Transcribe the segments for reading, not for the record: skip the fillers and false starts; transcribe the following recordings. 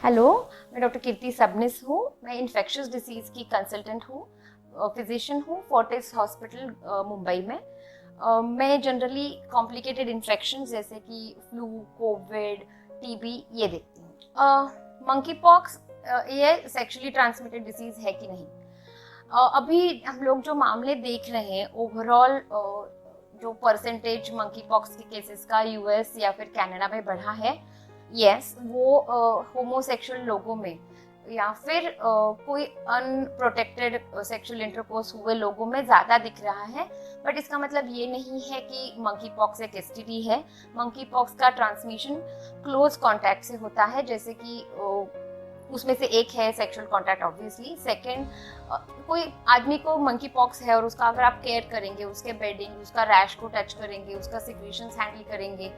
Hello, मैं doctor कीर्ति सबनिस हूँ। मैं इन्फेक्शियस डिसीज़ की कंसल्टेंट हूँ, फिजिशियन हूँ, फोर्टिस हॉस्पिटल मुंबई में। मैं जनरली कॉम्प्लिकेटेड इन्फेक्शन जैसे कि फ्लू, कोविड, टीबी ये देखती हूँ। मंकी पॉक्स ये सेक्सुअली ट्रांसमिटेड डिसीज़ है कि नहीं? अभी हम लोग जो मामले देख रहे हैं ओवरऑल, जो परसेंटेज मंकी पॉक्स के केसेस का यूएस या फिर कनाडा में बढ़ा है, यस, वो होमोसेक्सुअल लोगों में या फिर कोई अनप्रोटेक्टेड सेक्सुअल इंटरकोर्स हुए लोगों में ज़्यादा दिख रहा है। बट इसका मतलब ये नहीं है कि मंकी पॉक्स एक एसटीडी है। मंकी पॉक्स का ट्रांसमिशन क्लोज कॉन्टैक्ट से होता है, जैसे कि उसमें से एक है सेक्सुअल कॉन्टैक्ट ऑब्वियसली। सेकेंड, कोई आदमी को मंकी पॉक्स है और उसका अगर आप केयर करेंगे, उसके बेडिंग, उसका रैश को टच करेंगे, उसका सिक्रीशंस हैंडल करेंगे,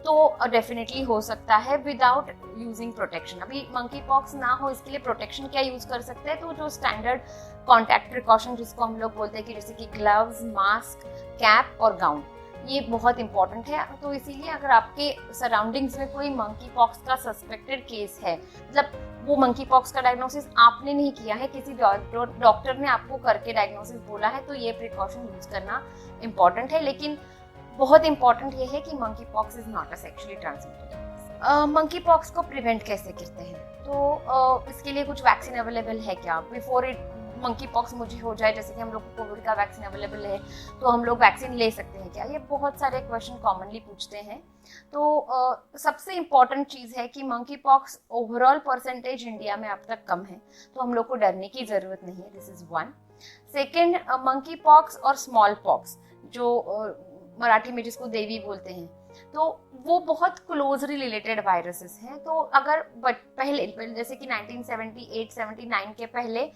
तो डेफिनेटली हो सकता है विदाउट यूजिंग प्रोटेक्शन। अभी मंकी पॉक्स ना हो इसके लिए प्रोटेक्शन क्या यूज कर सकते हैं? तो जो स्टैंडर्ड कॉन्टैक्ट प्रिकॉशन जिसको हम लोग बोलते हैं कि जैसे कि ग्लव्स, मास्क, कैप और गाउन, ये बहुत इंपॉर्टेंट है। तो इसीलिए अगर आपके सराउंडिंग्स में कोई मंकी पॉक्स का सस्पेक्टेड केस है, मतलब वो मंकी पॉक्स का डायग्नोसिस आपने नहीं किया है, किसी डॉक्टर ने आपको करके डायग्नोसिस बोला है, तो ये प्रिकॉशन यूज करना इम्पॉर्टेंट है। लेकिन बहुत इंपॉर्टेंट ये है कि monkey pox is not a sexually transmitted. Monkey pox को प्रिवेंट कैसे करते हैं? तो इसके लिए कुछ वैक्सीन अवेलेबल है क्या? बिफोर इट मंकी पॉक्स मुझे हो जाए, जैसे कि हम लोग को कोविड का वैक्सीन अवेलेबल है, तो हम लोग वैक्सीन ले सकते हैं क्या? ये बहुत सारे क्वेश्चन कॉमनली पूछते हैं। तो सबसे इम्पॉर्टेंट चीज़ है कि monkey pox overall percentage India में अब तक कम है, तो हम लोग को डरने की ज़रूरत नहीं है। This is one. Second, monkey pox और स्मॉल पॉक्स, जो मराठी में जिसको देवी बोलते हैं, तो वो बहुत क्लोजली रिलेटेड वायरसेस हैं। तो अगर पहले जैसे कि 1978-79 के पहले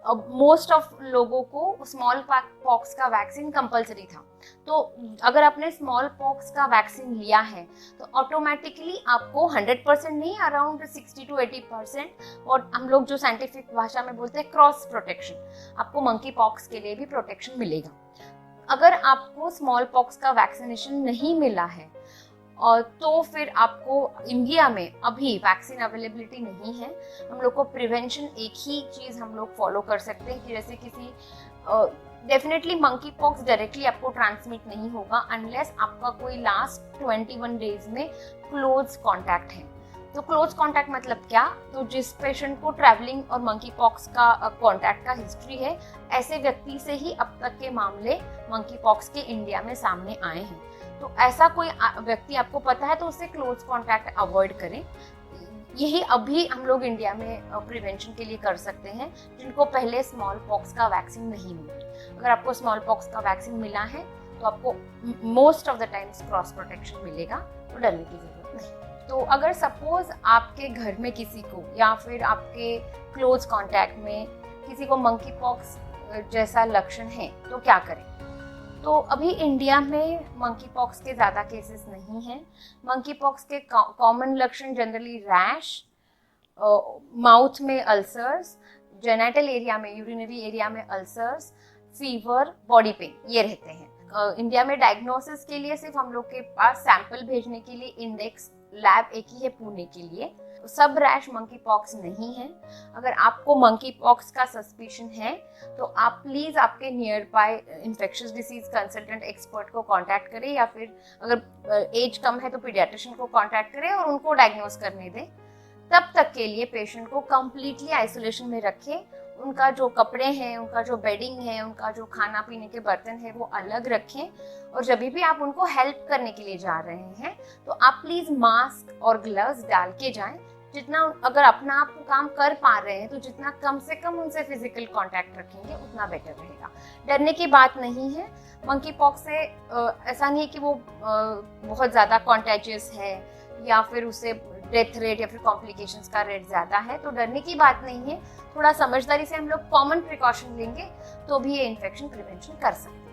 मोस्ट ऑफ लोगों को स्मॉल पॉक्स का वैक्सीन कंपलसरी था। तो अगर आपने स्मॉल पॉक्स का वैक्सीन लिया है तो ऑटोमेटिकली आपको 100% नहीं, अराउंड 60 to 80%, और हम लोग जो साइंटिफिक भाषा में बोलते हैं क्रॉस प्रोटेक्शन, आपको मंकी पॉक्स के लिए भी प्रोटेक्शन मिलेगा। अगर आपको स्मॉल पॉक्स का वैक्सीनेशन नहीं मिला है और तो फिर आपको इंडिया में अभी वैक्सीन अवेलेबिलिटी नहीं है। हम लोग को प्रिवेंशन एक ही चीज़ हम लोग फॉलो कर सकते हैं कि जैसे किसी डेफिनेटली मंकी पॉक्स डायरेक्टली आपको ट्रांसमिट नहीं होगा अनलेस आपका कोई लास्ट 21 डेज में क्लोज कॉन्टैक्ट है। तो क्लोज कॉन्टैक्ट मतलब क्या? तो जिस पेशेंट को ट्रैवलिंग और मंकी पॉक्स का कॉन्टैक्ट का हिस्ट्री है, ऐसे व्यक्ति से ही अब तक के मामले मंकी पॉक्स के इंडिया में सामने आए हैं। तो ऐसा कोई व्यक्ति आपको पता है तो उससे क्लोज कॉन्टैक्ट अवॉइड करें। यही अभी हम लोग इंडिया में प्रिवेंशन के लिए कर सकते हैं जिनको पहले स्मॉल पॉक्स का वैक्सीन नहीं मिला। अगर आपको स्मॉल पॉक्स का वैक्सीन मिला है तो आपको most of the times cross protection मिलेगा, तो डरने की जरूरत नहीं। तो अगर सपोज आपके घर में किसी को या फिर आपके क्लोज कॉन्टैक्ट में किसी को मंकी पॉक्स जैसा लक्षण है तो क्या करें? तो अभी इंडिया में मंकी पॉक्स के ज़्यादा केसेस नहीं हैं। मंकी पॉक्स के कॉमन लक्षण जनरली रैश, माउथ में अल्सर्स, जेनिटल एरिया में, यूरिनरी एरिया में अल्सर्स, फीवर, बॉडी पेन, ये रहते हैं। इंडिया में डायग्नोसिस के लिए सिर्फ हम लोग के पास सैंपल भेजने के लिए इंडेक्स लैब एक ही है पुणे के लिए। सब रैश मंकी पॉक्स नहीं है। अगर आपको मंकी पॉक्स का सस्पिशन है तो आप प्लीज़ आपके near by infectious disease consultant expert को कांटेक्ट करें, या फिर अगर एज कम है तो पीडियाट्रिशियन को कांटेक्ट करें और उनको डायग्नोस करने दें। तब तक के लिए पेशेंट को कंप्लीटली आइसोलेशन में रखें। उनका जो कपड़े हैं, उनका जो बेडिंग है, उनका जो खाना पीने के बर्तन है वो अलग रखें। और जब भी आप उनको हेल्प करने के लिए जा रहे हैं तो आप प्लीज़ मास्क और ग्लव्स डाल के जाएं। जितना अगर अपना आप काम कर पा रहे हैं तो जितना कम से कम उनसे फिजिकल कांटेक्ट रखेंगे उतना बेटर रहेगा। डरने की बात नहीं है। मंकी पॉक्स से ऐसा नहीं है कि वो बहुत ज़्यादा कॉन्टेजियस है या फिर उससे डेथ रेट या फिर कॉम्प्लिकेशंस का रेट ज़्यादा है, तो डरने की बात नहीं है। थोड़ा समझदारी से हम लोग कॉमन प्रिकॉशन लेंगे तो भी ये इन्फेक्शन प्रिवेंशन कर सकते हैं।